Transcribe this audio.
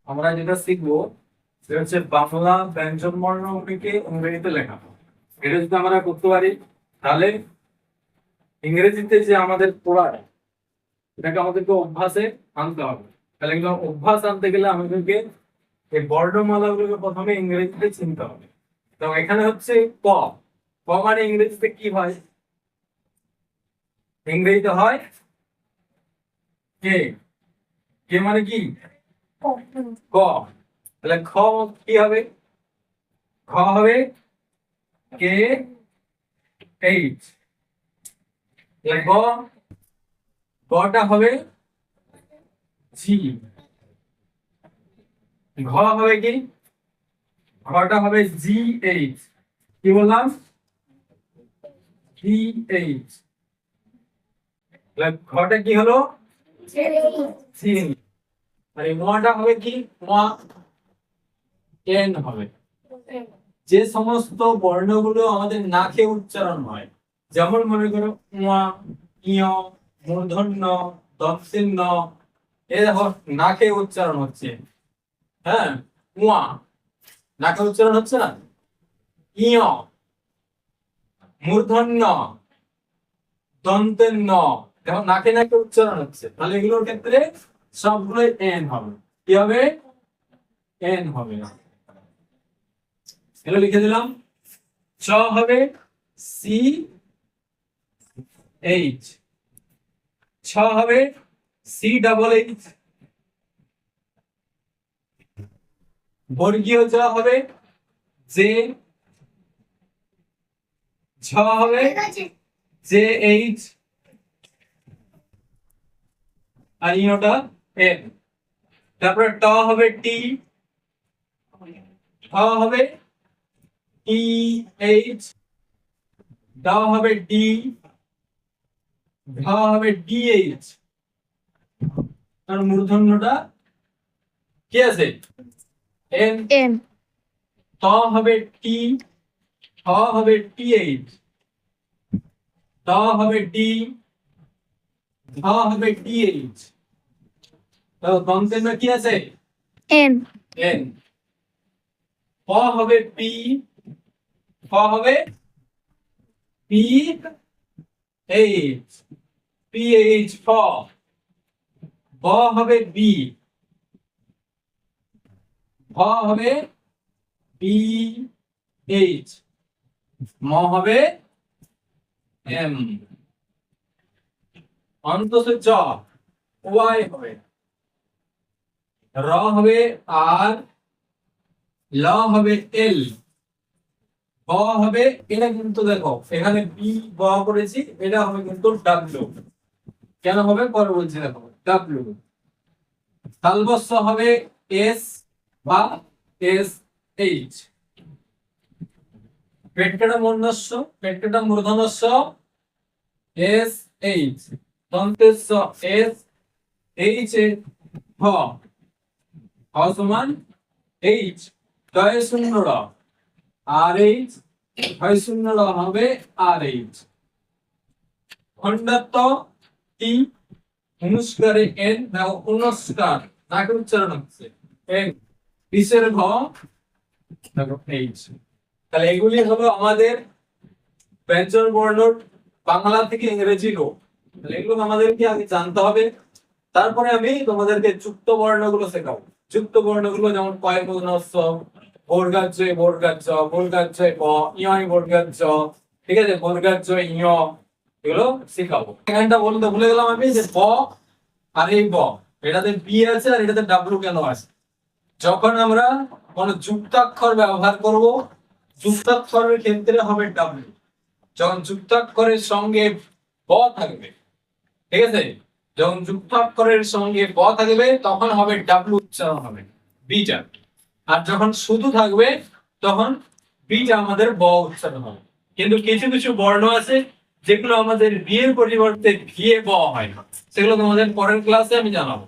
আমরা যেটা শিখবো সেটা হচ্ছে বাংলা ব্যঞ্জন বর্ণগুলিকে ইংরেজিতে লেখা। এটা যদি আমরা করতে পারি তাহলে ইংরেজিতে যে আমাদের পড়াটা এটাকে আমাদেরকে অভ্যাসে আনতে হবে। তাহলে এগুলো অভ্যাস আনতে গেলে আমাদেরকে এই বর্ণমালাগুলোকে প্রথমে ইংরেজিতে চিনতে হবে। তো এখানে হচ্ছে ক। ক মানে ইংরেজিতে কি হয়? ইংরেজিতে হয় কে। কে মানে কি? ক। তাহলে খ কি হবে? খ হবে কে এইচ। তাহলে গটা হবে জি। ঘ হবে কি? ঘটা হবে জি এইচ। কি বললাম? G H. তাহলে ঘটা কি হলো? জি। আর এই মটা হবে কি? ম এন হবে। যে সমস্ত বর্ণগুলো আমাদের নাকে উচ্চারণ হয়, যেমন মনে করো উয়া, ইয়, মূর্ধন্য, দন্তের ন, এ দেখো নাকে উচ্চারণ হচ্ছে। হ্যাঁ, উয়া নাকে উচ্চারণ হচ্ছে না। ইয় মূর্ধন্য, দন্তের ন, দেখো নাকে নাকে উচ্চারণ হচ্ছে। তাহলে এগুলোর ক্ষেত্রে সবগুলোই এন হবে। কি হবে? এন হবে। এগুলো লিখে দিলাম। চ হবে সি এইচ। ছ হবে সি ডাবল এইচ। বর্গীয় জ হবে জে। ঝ হবে জে এইচ। আর ইনোটা এন। তারপরে ট হবে টি। ঠ হবে টি এইচ। ড হবে ডি। ঢ হবে ডি এইচ। আর মূর্ধন্যটা কি আছে? এন। এন। ত হবে টি। ঠ হবে টি এইচ। ড হবে ডি। ধ হবে ডি এইচ। তো দন্তের কি আছে? এন। এন। প হবে পি। প হবে পি এইচ। পি এইচ প। ব হবে বি। ভ হবে বি এইচ। ম হবে এম। অন্তত জ ওয়াই হবে। র হবে আর। ল হবে এল। ব হবে, এটা কিন্তু দেখো এখানে বি ব করেছি, এটা হবে কিন্তু ডাব্লিউ। কেন হবে পরে বলছি, দেখো ডাব্লিউ। তালবস্য হবে এস বা এস এইচ। পেটকাটা মূর্ধন্য, পেটকাটা মূর্ধন্যস্য এস এইচ। দন্তেস্য এস এইচ এ হ। হ সমান এইচ। জয় শূন্য র আর এইচ। হয় শূন্য র হবে আর এইচ। খণ্ডাত্ম টি। অনুষ্কারে এন, দেখো অনুষ্কার নাকে উচ্চারণ হচ্ছে এন। বিশের ঘ, দেখো এইচ। তাহলে এগুলি হলো আমাদের ব্যঞ্জন বর্ণ বাংলা থেকে ইংরেজি রূপ। তাহলে এগুলো আমাদেরকে আগে জানতে হবে। তারপরে আমি তোমাদেরকে যুক্ত বর্ণগুলো শেখাবো। যুক্ত বর্ণগুলো যেমন কয় বর্ণস্ব, বর্গাজ্য বর্গাজ্য, বর্গাজ্য ব, ইয় বর্গাজ্য, ঠিক আছে, বর্গাজ্য ইয়, এগুলো শেখাবো। এখানটা বলতে ভুলে গেলাম আমি যে ব আর এই ব, এটাতে বি আছে আর এটাতে ডাব্লিউ কেন আছে? যখন আমরা কোন যুক্তাক্ষর ব্যবহার করব, যুক্তাক্ষরের ক্ষেত্রে হবে ডাব্লিউ। যখন যুক্তাক্ষরের সঙ্গে ব থাকবে, ঠিক আছে, যখন যুক্তাক্ষরের সঙ্গে ব থাকবে তখন হবে ডাব্লিউ উচ্চারণ হবে বিটা। আর যখন শুধু থাকবে তখন বিটা আমাদের ব উচ্চারণ হবে। কিন্তু কিছু কিছু বর্ণ আছে যেগুলো আমাদের বি এর পরিবর্তে ভি এ ব হয়, সেগুলো তোমাদের পরের ক্লাসে আমি জানাবো।